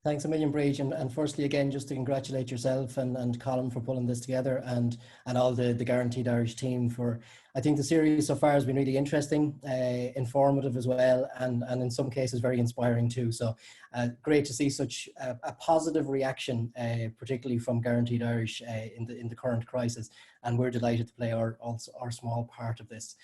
Thanks a million, Bridge. And firstly, again, just to congratulate yourself and Colin for pulling this together, and all the Guaranteed Irish team for, I think the series so far has been really interesting, informative as well, and in some cases very inspiring too. So great to see such a positive reaction, particularly from Guaranteed Irish in the current crisis. And we're delighted to play our small part of this.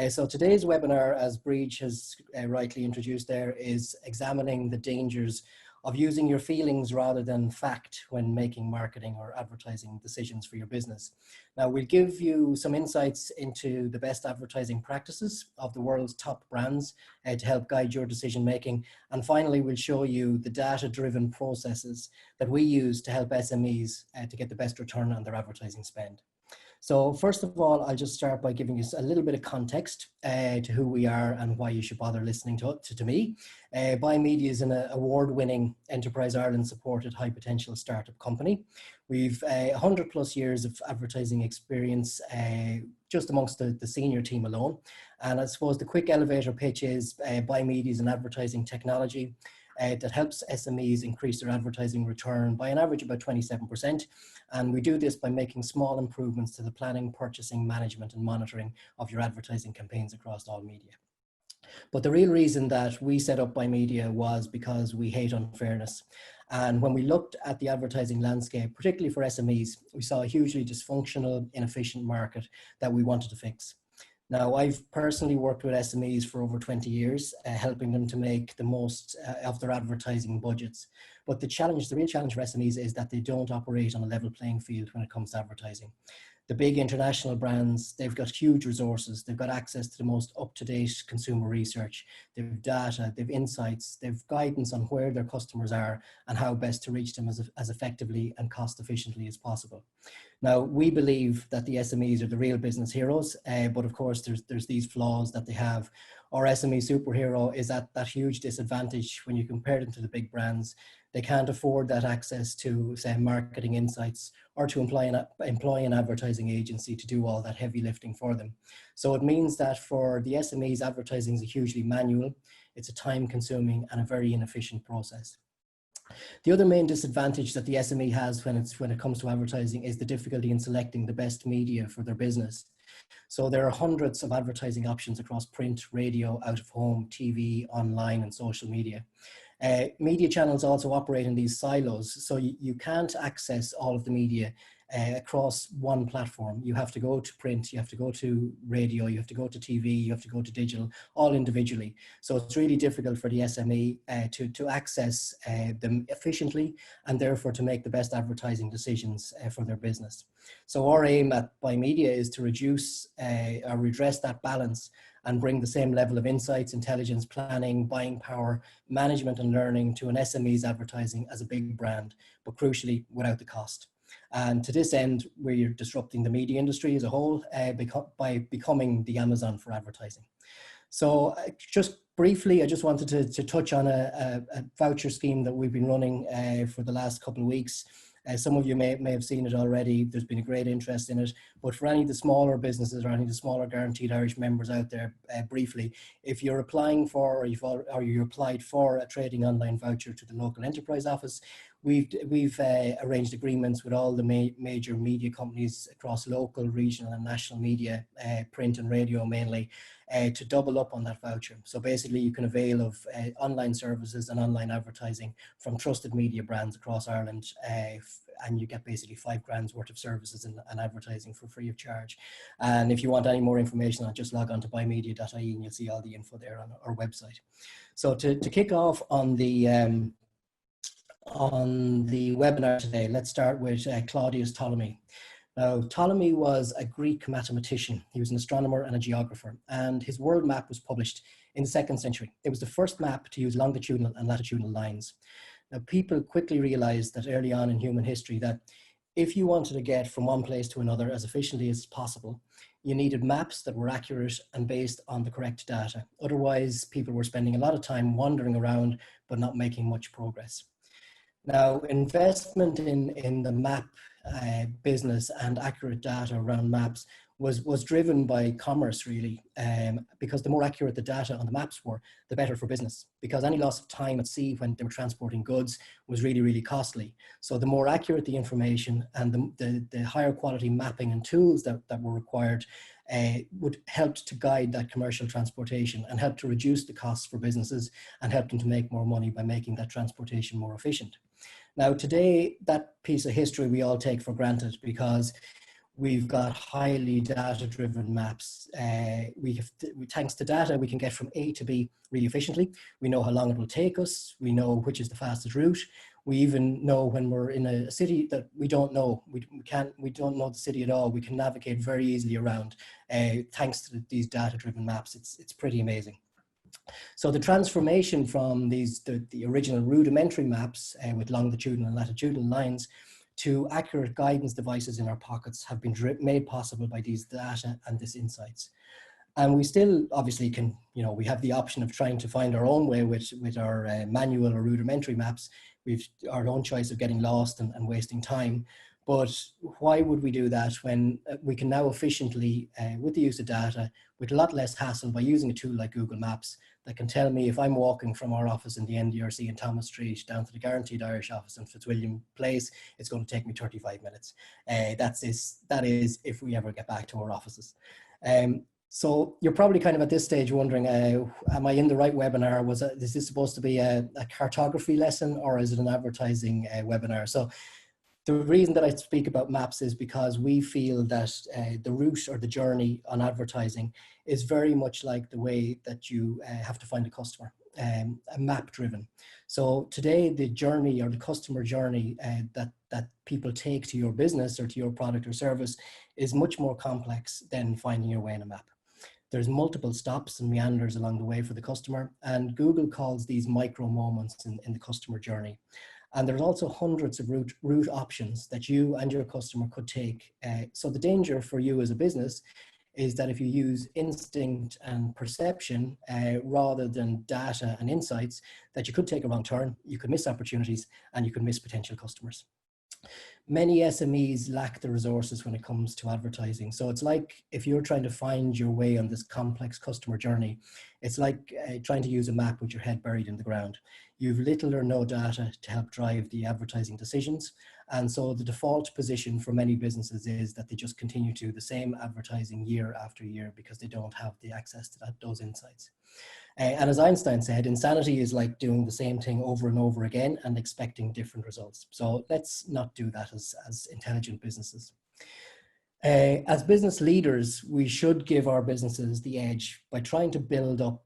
So today's webinar, as Bridge has rightly introduced there, is examining the dangers of using your feelings rather than fact when making marketing or advertising decisions for your business. Now, we'll give you some insights into the best advertising practices of the world's top brands to help guide your decision making. And finally, we'll show you the data-driven processes that we use to help SMEs to get the best return on their advertising spend. So first of all, I'll just start by giving you a little bit of context to who we are and why you should bother listening to me. Buy Media is an award-winning Enterprise Ireland supported high potential startup company. We've 100 plus years of advertising experience just amongst the senior team alone. And I suppose the quick elevator pitch is Buy Media is an advertising technology that helps SMEs increase their advertising return by an average about 27%. And we do this by making small improvements to the planning, purchasing, management, and monitoring of your advertising campaigns across all media. But the real reason that we set up Buy Media was because we hate unfairness. And when we looked at the advertising landscape, particularly for SMEs, we saw a hugely dysfunctional, inefficient market that we wanted to fix. Now, I've personally worked with SMEs for over 20 years, helping them to make the most of their advertising budgets. But the real challenge for SMEs is that they don't operate on a level playing field when it comes to advertising. The big international brands, they've got huge resources. They've got access to the most up-to-date consumer research. They've data, they've insights, they've guidance on where their customers are and how best to reach them as effectively and cost efficiently as possible. Now, we believe that the SMEs are the real business heroes, but of course there's these flaws that they have. Our SME superhero is at that huge disadvantage when you compare them to the big brands. They can't afford that access to, say, marketing insights or to employ an advertising agency to do all that heavy lifting for them. So it means that for the SMEs, advertising is a hugely manual, it's a time-consuming and a very inefficient process. The other main disadvantage that the SME has when it comes to advertising is the difficulty in selecting the best media for their business. So there are hundreds of advertising options across print, radio, out of home, TV, online, and social media. Media channels also operate in these silos, so you can't access all of the media across one platform. You have to go to print, you have to go to radio, you have to go to TV, you have to go to digital, all individually. So it's really difficult for the SME to access them efficiently and therefore to make the best advertising decisions for their business. So our aim at Buy Media is to reduce or redress that balance and bring the same level of insights, intelligence, planning, buying power, management and learning to an SME's advertising as a big brand, but crucially without the cost. And to this end, we're disrupting the media industry as a whole by becoming the Amazon for advertising. So just briefly, I just wanted to touch on a voucher scheme that we've been running for the last couple of weeks. Some of you may have seen it already. There's been a great interest in it. But for any of the smaller businesses or any of the smaller Guaranteed Irish members out there, briefly, if you're applying for or you applied for a trading online voucher to the local enterprise office, we've arranged agreements with all the major media companies across local, regional and national media, print and radio mainly, to double up on that voucher. So basically you can avail of online services and online advertising from trusted media brands across Ireland, and you get basically £5,000 worth of services and advertising for free of charge. And if you want any more information on it, just log on to buymedia.ie and you'll see all the info there on our website. So to kick off on the webinar today, let's start with Claudius Ptolemy. Now, Ptolemy was a Greek mathematician. He was an astronomer and a geographer, and his world map was published in the 2nd century. It was the first map to use longitudinal and latitudinal lines. Now, people quickly realized that early on in human history that if you wanted to get from one place to another as efficiently as possible, you needed maps that were accurate and based on the correct data. Otherwise, people were spending a lot of time wandering around, but not making much progress. Now, investment in the map business and accurate data around maps was driven by commerce, really, because the more accurate the data on the maps were, the better for business, because any loss of time at sea when they were transporting goods was really, really costly. So the more accurate the information and the higher quality mapping and tools that were required would help to guide that commercial transportation and help to reduce the costs for businesses and help them to make more money by making that transportation more efficient. Now, today, that piece of history we all take for granted because we've got highly data-driven maps. Thanks to data, we can get from A to B really efficiently. We know how long it will take us. We know which is the fastest route. We even know when we're in a city that we don't know. We don't know the city at all. We can navigate very easily around thanks to these data-driven maps. It's pretty amazing. So the transformation from the original rudimentary maps with longitudinal and latitudinal lines to accurate guidance devices in our pockets have been made possible by these data and these insights. And we still obviously can, we have the option of trying to find our own way with our manual or rudimentary maps. We've our own choice of getting lost and wasting time. But why would we do that when we can now efficiently, with the use of data, with a lot less hassle by using a tool like Google Maps that can tell me if I'm walking from our office in the NDRC in Thomas Street down to the Guaranteed Irish office in Fitzwilliam Place, it's going to take me 35 minutes. That is if we ever get back to our offices. So you're probably kind of at this stage wondering, am I in the right webinar? Is this supposed to be a cartography lesson or is it an advertising webinar? So the reason that I speak about maps is because we feel that the route or the journey on advertising is very much like the way that you have to find a customer, map driven. So today the journey or the customer journey that people take to your business or to your product or service is much more complex than finding your way in a map. There's multiple stops and meanders along the way for the customer, and Google calls these micro moments in the customer journey. And there's also hundreds of route options that you and your customer could take. So the danger for you as a business is that if you use instinct and perception rather than data and insights, that you could take a wrong turn, you could miss opportunities, and you could miss potential customers. Many SMEs lack the resources when it comes to advertising. So it's like if you're trying to find your way on this complex customer journey, it's like trying to use a map with your head buried in the ground. You've little or no data to help drive the advertising decisions. And so the default position for many businesses is that they just continue to do the same advertising year after year because they don't have the access to those insights. And as Einstein said, insanity is like doing the same thing over and over again and expecting different results. So let's not do that as intelligent businesses. As business leaders, we should give our businesses the edge by trying to build up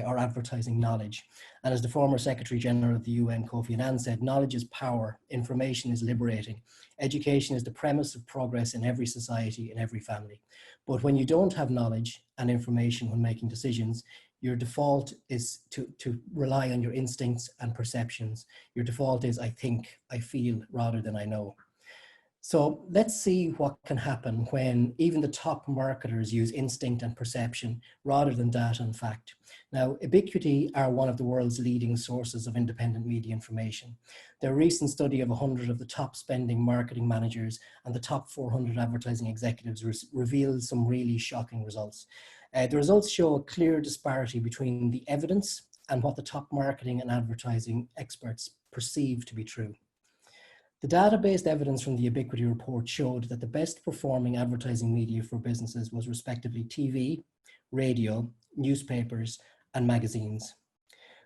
our advertising knowledge. And as the former Secretary General of the UN, Kofi Annan, said, knowledge is power, information is liberating. Education is the premise of progress in every society, in every family. But when you don't have knowledge and information when making decisions, your default is to rely on your instincts and perceptions. Your default is I think, I feel, rather than I know. So let's see what can happen when even the top marketers use instinct and perception rather than data and fact. Now, Ubiquity are one of the world's leading sources of independent media information. Their recent study of 100 of the top spending marketing managers and the top 400 advertising executives revealed some really shocking results. The results show a clear disparity between the evidence and what the top marketing and advertising experts perceive to be true. The data-based evidence from the Ubiquity report showed that the best performing advertising media for businesses was respectively TV, radio, newspapers, and magazines.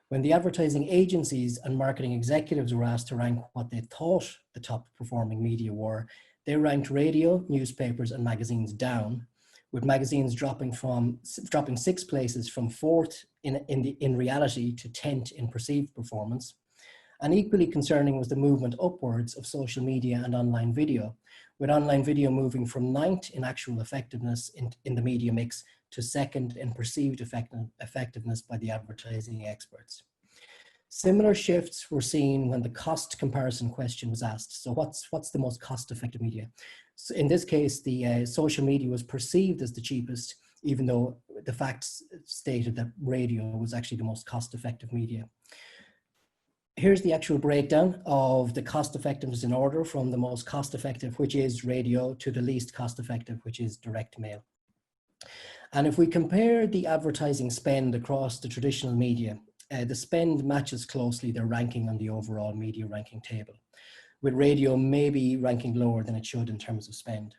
When the advertising agencies and marketing executives were asked to rank what they thought the top performing media were, they ranked radio, newspapers, and magazines down, with magazines dropping 6 places from 4th in reality to 10th in perceived performance. And equally concerning was the movement upwards of social media and online video, with online video moving from 9th in actual effectiveness in the media mix to 2nd in perceived effectiveness by the advertising experts. Similar shifts were seen when the cost comparison question was asked. So what's the most cost-effective media? So in this case, the social media was perceived as the cheapest, even though the facts stated that radio was actually the most cost-effective media. Here's the actual breakdown of the cost effectiveness in order from the most cost effective, which is radio, to the least cost effective, which is direct mail. And if we compare the advertising spend across the traditional media, the spend matches closely their ranking on the overall media ranking table, with radio maybe ranking lower than it should in terms of spend.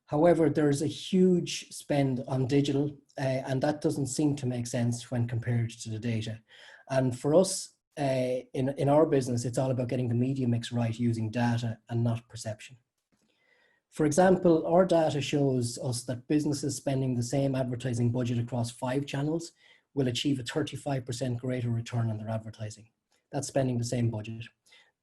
However, there's a huge spend on digital, and that doesn't seem to make sense when compared to the data. And for us, in our business, it's all about getting the media mix right using data and not perception. For example, our data shows us that businesses spending the same advertising budget across 5 channels will achieve a 35% greater return on their advertising. That's spending the same budget.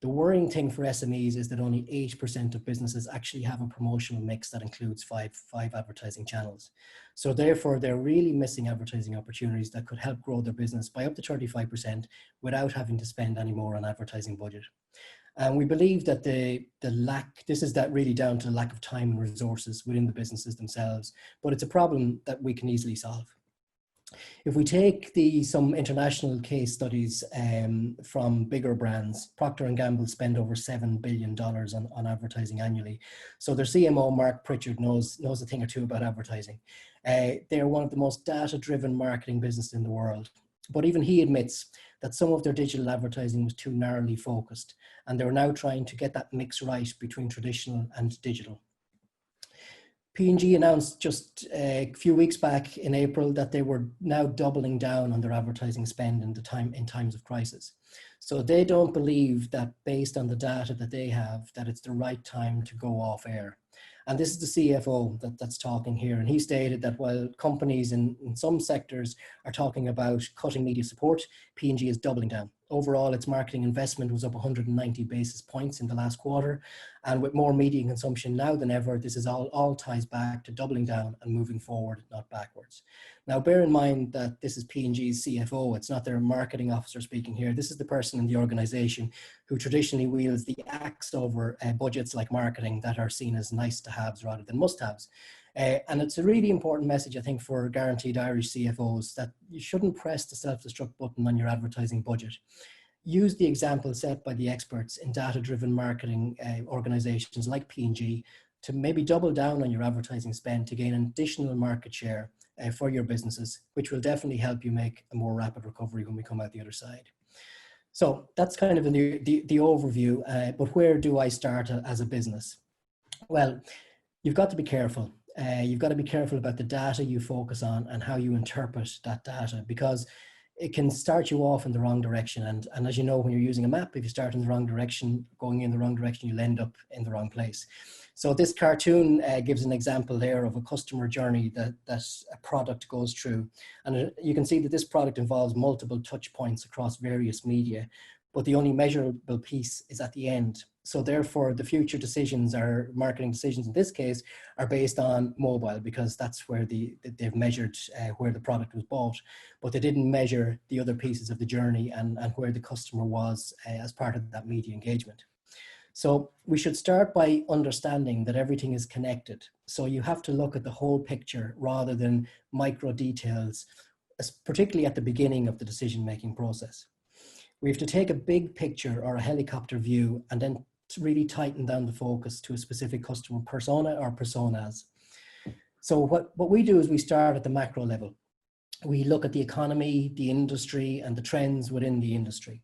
The worrying thing for SMEs is that only 8% of businesses actually have a promotional mix that includes five advertising channels. So therefore, they're really missing advertising opportunities that could help grow their business by up to 35% without having to spend any more on advertising budget. And we believe that this is really down to the lack of time and resources within the businesses themselves, but it's a problem that we can easily solve. If we take some international case studies from bigger brands, Procter & Gamble spend over $7 billion on advertising annually. So their CMO, Mark Pritchard, knows a thing or two about advertising. They're one of the most data-driven marketing businesses in the world. But even he admits that some of their digital advertising was too narrowly focused, and they're now trying to get that mix right between traditional and digital. P&G announced just a few weeks back in April that they were now doubling down on their advertising spend in times of crisis. So they don't believe that, based on the data that they have, that it's the right time to go off air. And this is the CFO that's talking here. And he stated that while companies in some sectors are talking about cutting media support, P&G is doubling down. Overall, its marketing investment was up 190 basis points in the last quarter. And with more media consumption now than ever, this is all ties back to doubling down and moving forward, not backwards. Now, bear in mind that this is P&G's CFO. It's not their marketing officer speaking here. This is the person in the organization who traditionally wields the axe over budgets like marketing that are seen as nice to haves rather than must haves. And it's a really important message, I think, for guaranteed Irish CFOs, that you shouldn't press the self-destruct button on your advertising budget. Use the example set by the experts in data-driven marketing organizations like P&G to maybe double down on your advertising spend to gain an additional market share for your businesses, which will definitely help you make a more rapid recovery when we come out the other side. So that's kind of the overview, but where do I start as a business? Well, you've got to be careful. You've got to be careful about the data you focus on and how you interpret that data, because it can start you off in the wrong direction. And as you know, when you're using a map, if you start in the wrong direction, going in the wrong direction, you'll end up in the wrong place. So this cartoon gives an example there of a customer journey that a product goes through. And you can see that this product involves multiple touch points across various media, but the only measurable piece is at the end. So therefore, the future decisions, or marketing decisions in this case, are based on mobile, because that's where they've measured where the product was bought, but they didn't measure the other pieces of the journey and where the customer was as part of that media engagement. So we should start by understanding that everything is connected. So you have to look at the whole picture rather than micro details, particularly at the beginning of the decision-making process. We have to take a big picture or a helicopter view and then to really tighten down the focus to a specific customer persona or personas. So what we do is we start at the macro level. We look at the economy, the industry, and the trends within the industry.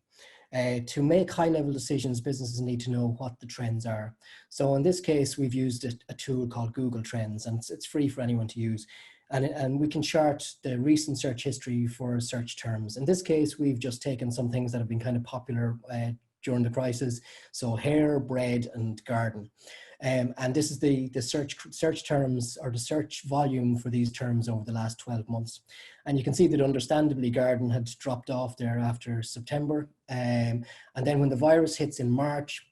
To make high-level decisions, businesses need to know what the trends are. So in this case, we've used a tool called Google Trends, and it's free for anyone to use. And we can chart the recent search history for search terms. In this case, we've just taken some things that have been kind of popular during the crisis. So hair, bread, and garden. And this is the search terms, or the search volume for these terms over the last 12 months. And you can see that understandably garden had dropped off there after September. And then when the virus hits in March,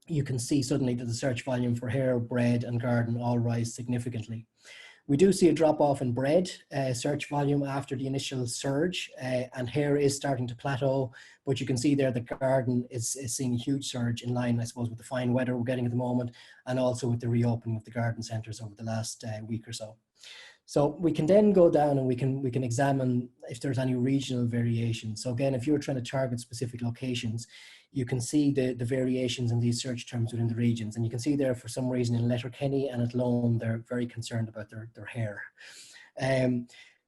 you can see suddenly that the search volume for hair, bread, and garden all rise significantly. We do see a drop off in bread search volume after the initial surge, and hair is starting to plateau, but you can see there the garden is seeing a huge surge in line, I suppose, with the fine weather we're getting at the moment, and also with the reopening of the garden centres over the last week or so. So we can then go down and we can examine if there's any regional variation. So again, if you're trying to target specific locations, you can see the variations in these search terms within the regions. And you can see there, for some reason, in Letterkenny and Athlone, they're very concerned about their hair.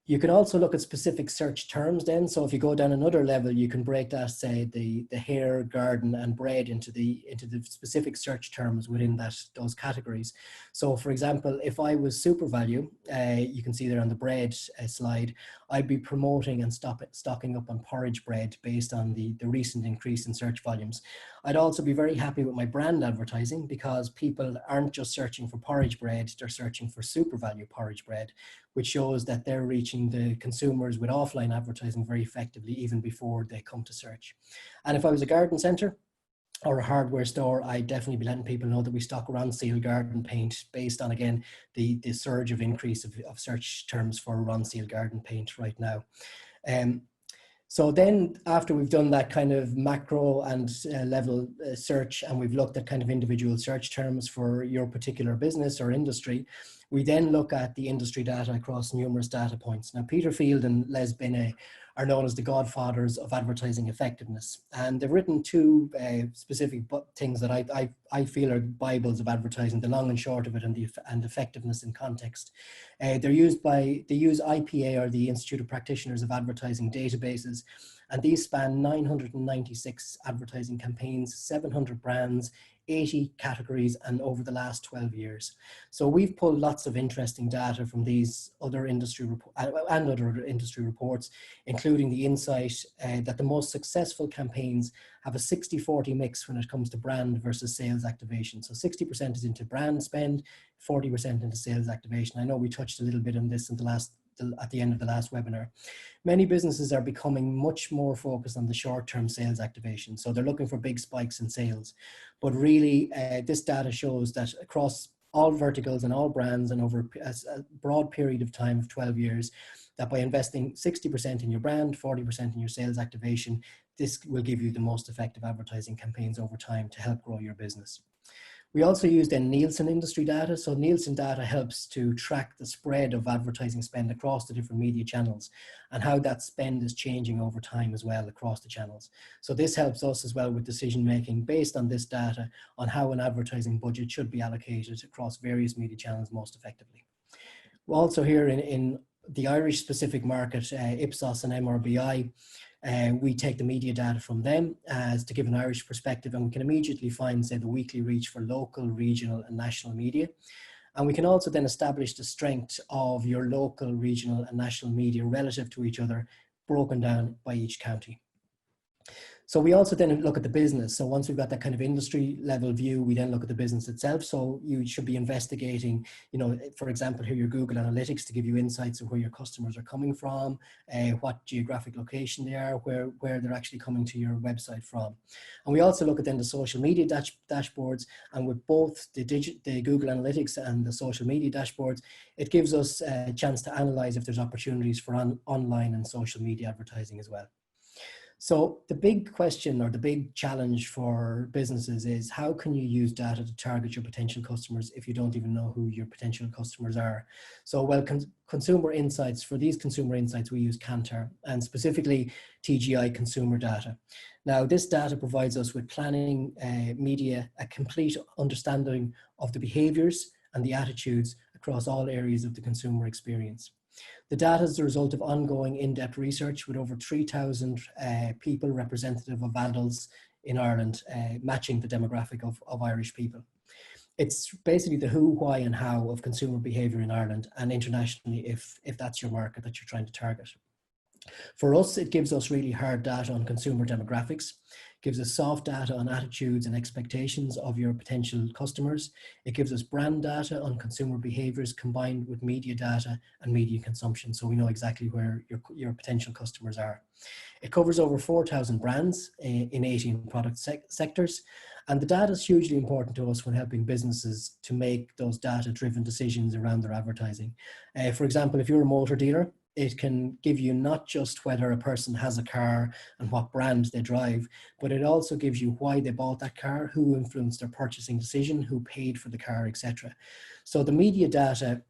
You can also look at specific search terms then. So if you go down another level, you can break that, say, the hair, garden, and bread into the specific search terms within those categories. So for example, if I was Super Value, you can see there on the bread slide, I'd be promoting and stocking up on porridge bread based on the recent increase in search volumes. I'd also be very happy with my brand advertising, because people aren't just searching for porridge bread, they're searching for Super Value porridge bread, which shows that they're reaching the consumers with offline advertising very effectively even before they come to search. And if I was a garden centre or a hardware store, I'd definitely be letting people know that we stock Ronseal garden paint based on, again, the surge of increase of search terms for Ronseal garden paint right now. So then after we've done that kind of macro and level search, and we've looked at kind of individual search terms for your particular business or industry, we then look at the industry data across numerous data points. Now, Peter Field and Les Binet are known as the godfathers of advertising effectiveness. And they've written two specific things that I feel are Bibles of advertising, the long and short of it, and effectiveness in context. They use IPA, or the Institute of Practitioners of Advertising, databases, and these span 996 advertising campaigns, 700 brands, 80 categories, and over the last 12 years. So we've pulled lots of interesting data from these other industry reports, including the insight that the most successful campaigns have a 60-40 mix when it comes to brand versus sales activation. So 60% is into brand spend, 40% into sales activation. I know we touched a little bit on this at the end of the last webinar. Many businesses are becoming much more focused on the short-term sales activation. So they're looking for big spikes in sales. But really, this data shows that across all verticals and all brands, and over a broad period of time of 12 years, that by investing 60% in your brand, 40% in your sales activation, this will give you the most effective advertising campaigns over time to help grow your business. We also use then Nielsen industry data. So Nielsen data helps to track the spread of advertising spend across the different media channels and how that spend is changing over time as well across the channels. So this helps us as well with decision making based on this data on how an advertising budget should be allocated across various media channels most effectively. We're also here in the Irish specific market, Ipsos and MRBI, we take the media data from them as to give an Irish perspective, and we can immediately find, say, the weekly reach for local, regional and national media. And we can also then establish the strength of your local, regional and national media relative to each other, broken down by each county. So we also then look at the business. So once we've got that kind of industry level view, we then look at the business itself. So you should be investigating, for example, here your Google Analytics to give you insights of where your customers are coming from, what geographic location they are, where they're actually coming to your website from. And we also look at then the social media dashboards, and with both the Google Analytics and the social media dashboards, it gives us a chance to analyze if there's opportunities for online and social media advertising as well. So the big question, or the big challenge for businesses, is how can you use data to target your potential customers if you don't even know who your potential customers are? So, well, consumer insights, for these consumer insights, we use Kantar, and specifically TGI consumer data. Now, this data provides us with planning media, a complete understanding of the behaviors and the attitudes across all areas of the consumer experience. The data is the result of ongoing in-depth research with over 3,000 people representative of adults in Ireland, matching the demographic of Irish people. It's basically the who, why and how of consumer behaviour in Ireland and internationally if that's your market that you're trying to target. For us, it gives us really hard data on consumer demographics, gives us soft data on attitudes and expectations of your potential customers. It gives us brand data on consumer behaviors combined with media data and media consumption, so we know exactly where your potential customers are. It covers over 4,000 brands in 18 product sectors, and the data is hugely important to us when helping businesses to make those data-driven decisions around their advertising. For example, if you're a motor dealer, it can give you not just whether a person has a car and what brand they drive, but it also gives you why they bought that car, who influenced their purchasing decision, who paid for the car, etc. So the media data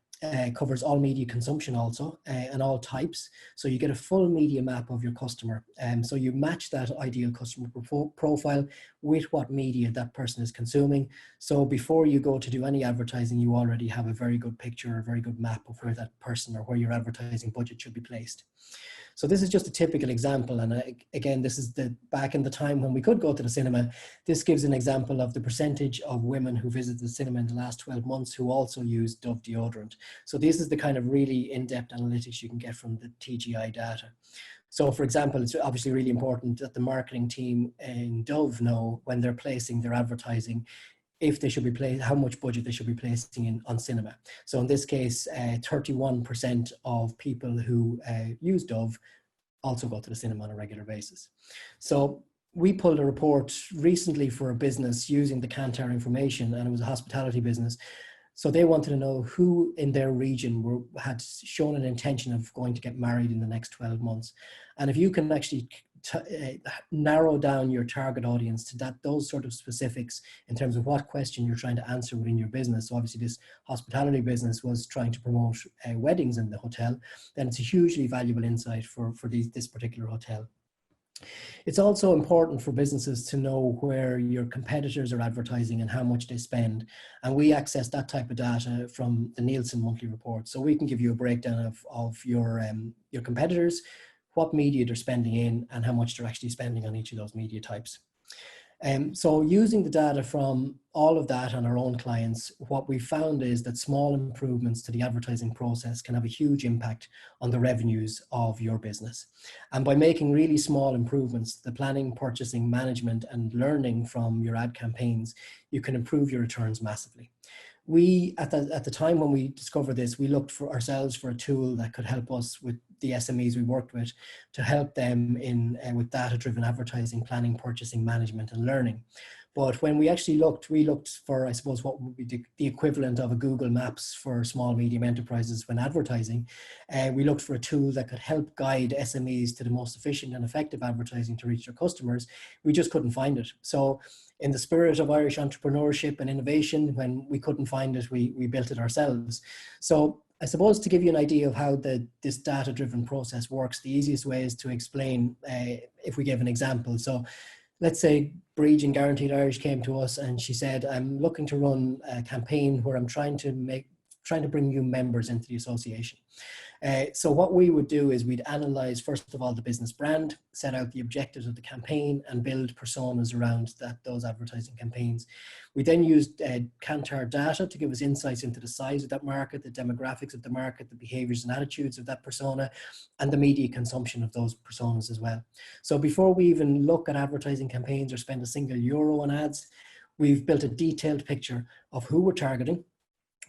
covers all media consumption also, and all types. So you get a full media map of your customer. So you match that ideal customer profile with what media that person is consuming. So before you go to do any advertising, you already have a very good picture, a very good map of where that person or where your advertising budget should be placed. So this is just a typical example. And again, this is back in the time when we could go to the cinema. This gives an example of the percentage of women who visited the cinema in the last 12 months who also use Dove deodorant. So this is the kind of really in-depth analytics you can get from the TGI data. So for example, it's obviously really important that the marketing team in Dove know when they're placing their advertising, if they should be how much budget they should be placing on cinema. So in this case, 31% of people who use Dove also go to the cinema on a regular basis. So we pulled a report recently for a business using the Kantar information, and it was a hospitality business. So they wanted to know who in their region had shown an intention of going to get married in the next 12 months. And if you can actually narrow down your target audience to those sort of specifics in terms of what question you're trying to answer within your business. So obviously this hospitality business was trying to promote weddings in the hotel. Then it's a hugely valuable insight for this particular hotel. It's also important for businesses to know where your competitors are advertising and how much they spend. And we access that type of data from the Nielsen monthly report. So we can give you a breakdown of your competitors, what media they're spending in, and how much they're actually spending on each of those media types. So using the data from all of that on our own clients, what we found is that small improvements to the advertising process can have a huge impact on the revenues of your business. And by making really small improvements, the planning, purchasing, management, and learning from your ad campaigns, you can improve your returns massively. We, at the time when we discovered this, we looked for ourselves for a tool that could help us with the SMEs we worked with to help them with data-driven advertising, planning, purchasing, management, and learning. But when we actually looked, we looked for, I suppose, what would be the equivalent of a Google Maps for small, medium enterprises when advertising. We looked for a tool that could help guide SMEs to the most efficient and effective advertising to reach their customers. We just couldn't find it. So in the spirit of Irish entrepreneurship and innovation, when we couldn't find it, we built it ourselves. So I suppose to give you an idea of how this data-driven process works, the easiest way is to explain if we give an example. So let's say Bridge in Guaranteed Irish came to us and she said, I'm looking to run a campaign where I'm trying to bring new members into the association. So what we would do is we'd analyze, first of all, the business brand, set out the objectives of the campaign, and build personas around those advertising campaigns. We then used Kantar data to give us insights into the size of that market, the demographics of the market, the behaviors and attitudes of that persona, and the media consumption of those personas as well. So before we even look at advertising campaigns or spend a single euro on ads, we've built a detailed picture of who we're targeting,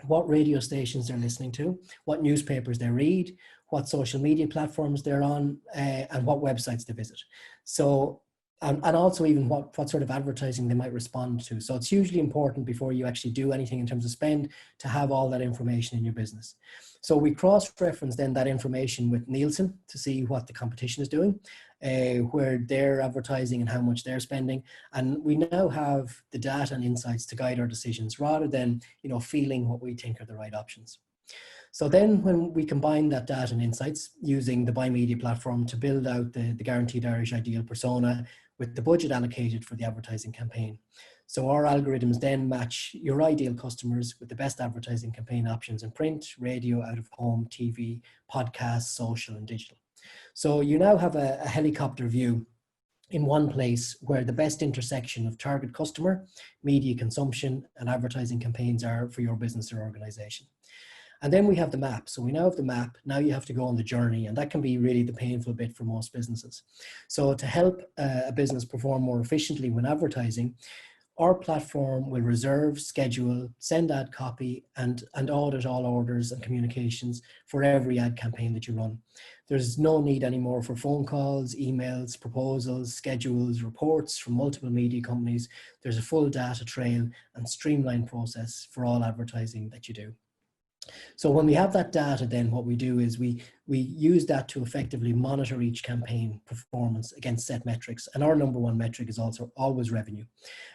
what radio stations they're listening to, what newspapers they read, what social media platforms they're on, and what websites they visit. So, and also even what sort of advertising they might respond to. So it's hugely important before you actually do anything in terms of spend to have all that information in your business. So we cross-reference then that information with Nielsen to see what the competition is doing, where they're advertising and how much they're spending. And we now have the data and insights to guide our decisions rather than, feeling what we think are the right options. So then when we combine that data and insights using the Buy Media platform to build out the Guaranteed Irish ideal persona with the budget allocated for the advertising campaign. So our algorithms then match your ideal customers with the best advertising campaign options in print, radio, out of home, TV, podcasts, social, and digital. So you now have a helicopter view in one place where the best intersection of target customer, media consumption, and advertising campaigns are for your business or organization. And then we have the map. So we now have the map. Now you have to go on the journey, and that can be really the painful bit for most businesses. So to help a business perform more efficiently when advertising, our platform will reserve, schedule, send ad copy, and audit all orders and communications for every ad campaign that you run. There's no need anymore for phone calls, emails, proposals, schedules, reports from multiple media companies. There's a full data trail and streamlined process for all advertising that you do. So when we have that data, then what we do is we use that to effectively monitor each campaign performance against set metrics. And our number one metric is also always revenue.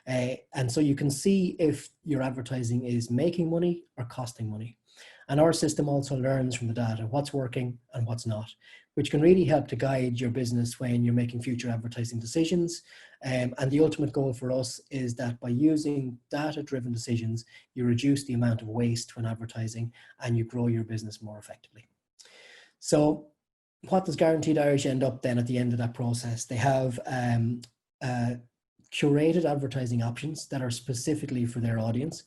And so you can see if your advertising is making money or costing money. And our system also learns from the data what's working and what's not, which can really help to guide your business when you're making future advertising decisions. And the ultimate goal for us is that by using data-driven decisions, you reduce the amount of waste when advertising and you grow your business more effectively. So what does Guaranteed Irish end up then at the end of that process? They have curated advertising options that are specifically for their audience.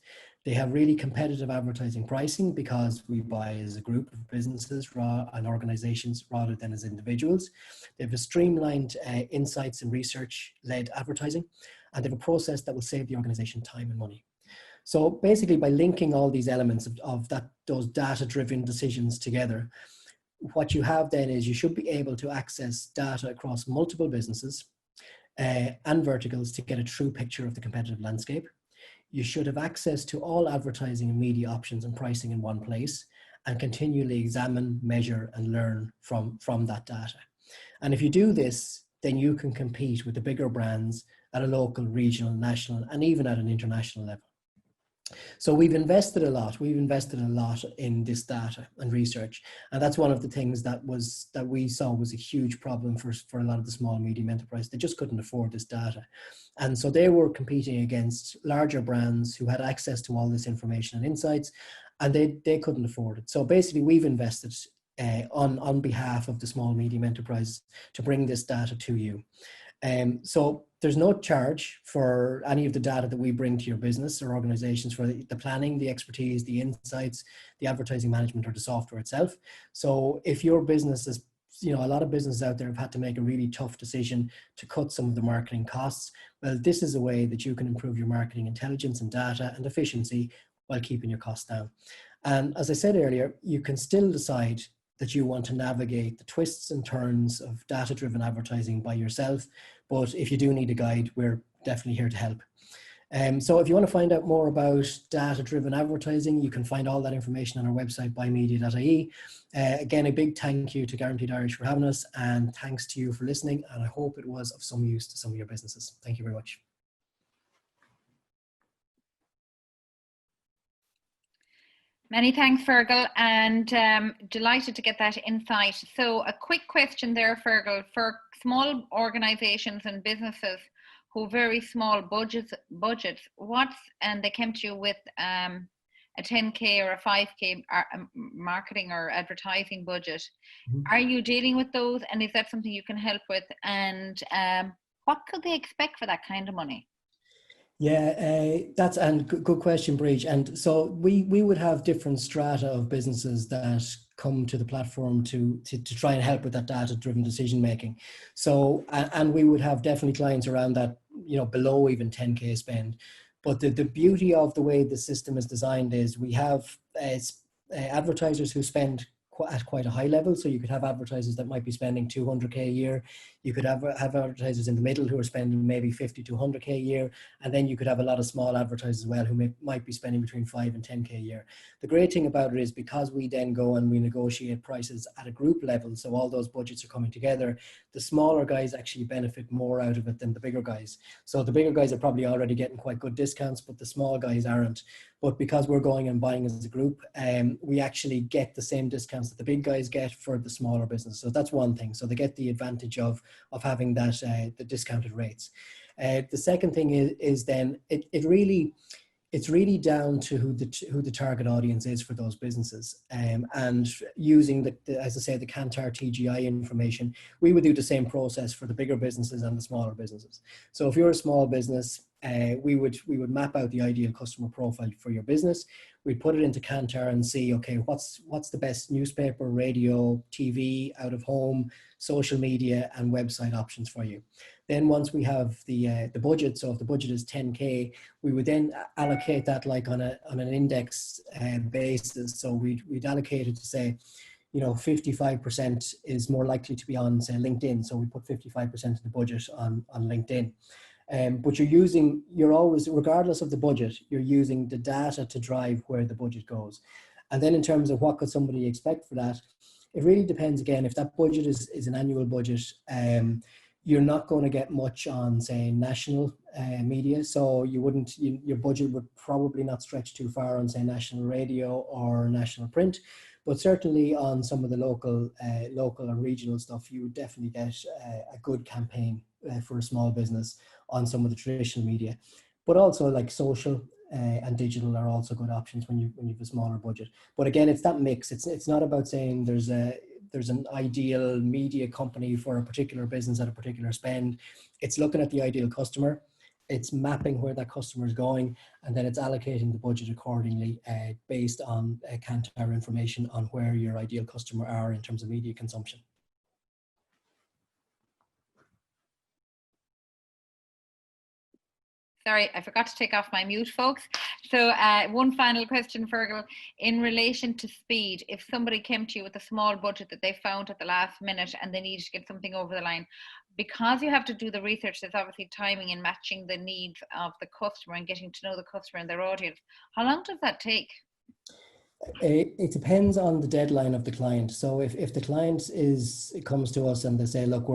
They have really competitive advertising pricing because we buy as a group of businesses and organizations rather than as individuals. They have a streamlined insights and research-led advertising, and they have a process that will save the organization time and money. So basically, by linking all these elements of those data-driven decisions together, what you have then is you should be able to access data across multiple businesses and verticals to get a true picture of the competitive landscape. You should have access to all advertising and media options and pricing in one place, and continually examine, measure, and learn from that data. And if you do this, then you can compete with the bigger brands at a local, regional, national, and even at an international level. So we've invested a lot. We've invested a lot in this data and research, and that's one of the things that we saw was a huge problem for a lot of the small and medium enterprise. They just couldn't afford this data, and so they were competing against larger brands who had access to all this information and insights, and they couldn't afford it. So basically, we've invested on behalf of the small and medium enterprises to bring this data to you. So there's no charge for any of the data that we bring to your business or organizations for the planning, the expertise, the insights, the advertising management, or the software itself. So if your business is, a lot of businesses out there have had to make a really tough decision to cut some of the marketing costs. Well, this is a way that you can improve your marketing intelligence and data and efficiency while keeping your costs down. And as I said earlier, you can still decide that you want to navigate the twists and turns of data-driven advertising by yourself. But if you do need a guide, we're definitely here to help. So if you want to find out more about data-driven advertising, you can find all that information on our website, buymedia.ie. Again, a big thank you to Guaranteed Irish for having us, and thanks to you for listening. And I hope it was of some use to some of your businesses. Thank you very much. Many thanks, Fergal, and delighted to get that insight. So a quick question there, Fergal, for small organizations and businesses who have very small budgets, and they came to you with a 10K or a 5K marketing or advertising budget. Mm-hmm. Are you dealing with those, and is that something you can help with? And what could they expect for that kind of money? Yeah, that's a good question, Breach. And so we would have different strata of businesses that come to the platform to try and help with that data-driven decision making. So, and we would have definitely clients around that, below even 10K spend. But the beauty of the way the system is designed is we have advertisers who spend at quite a high level. So you could have advertisers that might be spending 200K a year. You could have advertisers in the middle who are spending maybe 50 to 100K a year. And then you could have a lot of small advertisers as well who might be spending between 5 and 10K a year. The great thing about it is because we then go and we negotiate prices at a group level, so all those budgets are coming together, the smaller guys actually benefit more out of it than the bigger guys. So the bigger guys are probably already getting quite good discounts, but the small guys aren't. But because we're going and buying as a group, we actually get the same discounts that the big guys get for the smaller business. So that's one thing. So they get the advantage of having that the discounted rates. The second thing is then it's really down to who the target audience is for those businesses. And using as I say, the Kantar TGI information, we would do the same process for the bigger businesses and the smaller businesses. So if you're a small business, we would map out the ideal customer profile for your business. We'd put it into Kantar and see, okay, what's the best newspaper, radio, TV, out of home, social media, and website options for you. Then once we have the budget, so if the budget is 10K, we would then allocate that like on an index basis. So we'd allocate it to say, 55% is more likely to be on, say, LinkedIn. So we put 55% of the budget on LinkedIn. But you're always, regardless of the budget, you're using the data to drive where the budget goes. And then in terms of what could somebody expect for that, it really depends again. If that budget is an annual budget, You're not going to get much on, say, national media. So your budget would probably not stretch too far on, say, national radio or national print. But certainly on some of the local and regional stuff, you would definitely get a good campaign for a small business on some of the traditional media. But also like social and digital are also good options when you have a smaller budget. But again, it's that mix. It's not about saying there's an ideal media company for a particular business at a particular spend. It's looking at the ideal customer, it's mapping where that customer is going, and then it's allocating the budget accordingly based on Kantar information on where your ideal customer are in terms of media consumption. Sorry, I forgot to take off my mute, folks. So one final question, Fergal, in relation to speed. If somebody came to you with a small budget that they found at the last minute and they needed to get something over the line, because you have to do the research, there's obviously timing and matching the needs of the customer and getting to know the customer and their audience. How long does that take? It depends on the deadline of the client. So if the client comes to us and they say, look,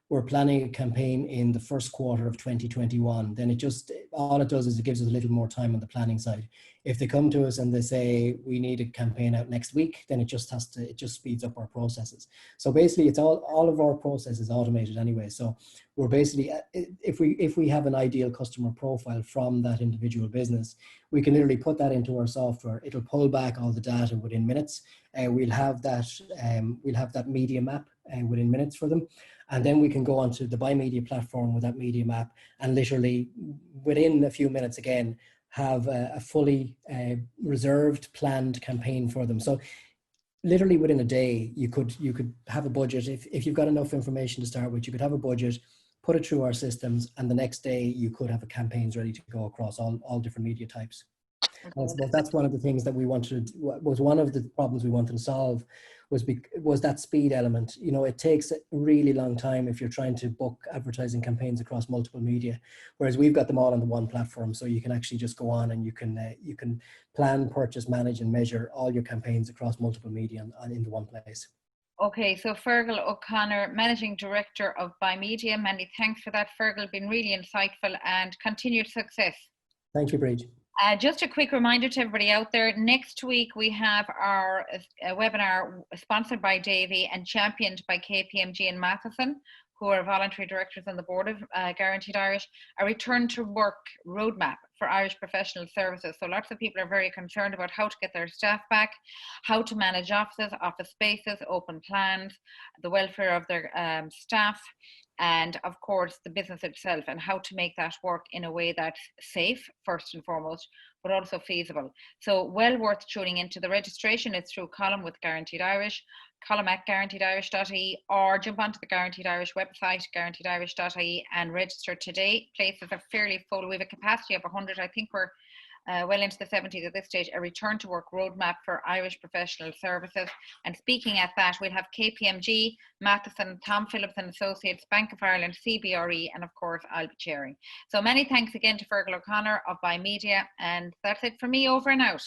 we're planning a campaign in the first quarter of 2021, then all it does is it gives us a little more time on the planning side. If they come to us and they say we need a campaign out next week, then it just speeds up our processes. So basically it's all of our processes automated anyway. So we're basically, if we have an ideal customer profile from that individual business, we can literally put that into our software. It'll pull back all the data within minutes. We'll have that media map within minutes for them. And then we can go onto the Buy Media platform with that media map and literally within a few minutes again, have a fully reserved, planned campaign for them. So literally within a day, you could have a budget. If you've got enough information to start with, you could have a budget, put it through our systems, and the next day you could have campaigns ready to go across all different media types. That's one of the things that was one of the problems we wanted to solve was that speed element. You know, it takes a really long time if you're trying to book advertising campaigns across multiple media, whereas we've got them all on the one platform, so you can actually just go on and you can plan, purchase, manage, and measure all your campaigns across multiple media in the one place. Okay, so Fergal O'Connor, Managing Director of Buy Media. Many thanks for that, Fergal. Been really insightful, and continued success. Thank you, Bridget. Just a quick reminder to everybody out there, next week we have our webinar sponsored by Davy and championed by KPMG and Matheson, who are voluntary directors on the board of Guaranteed Irish, a return to work roadmap for Irish professional services. So lots of people are very concerned about how to get their staff back, how to manage offices, office spaces, open plans, the welfare of their staff, and of course the business itself, and how to make that work in a way that's safe first and foremost, but also feasible. So well worth tuning into. The registration is through Column with Guaranteed Irish, column at guaranteedirish.ie, or jump onto the Guaranteed Irish website, guaranteedirish.ie, and register today. Places are fairly full. We have a capacity of 100. I think we're well into the 70s at this stage. A return to work roadmap for Irish professional services. And speaking at that, we'll have KPMG, Matheson, Tom Phillips and Associates, Bank of Ireland, CBRE, and of course I'll be chairing. So many thanks again to Fergal O'Connor of Buy Media, and that's it for me. Over and out.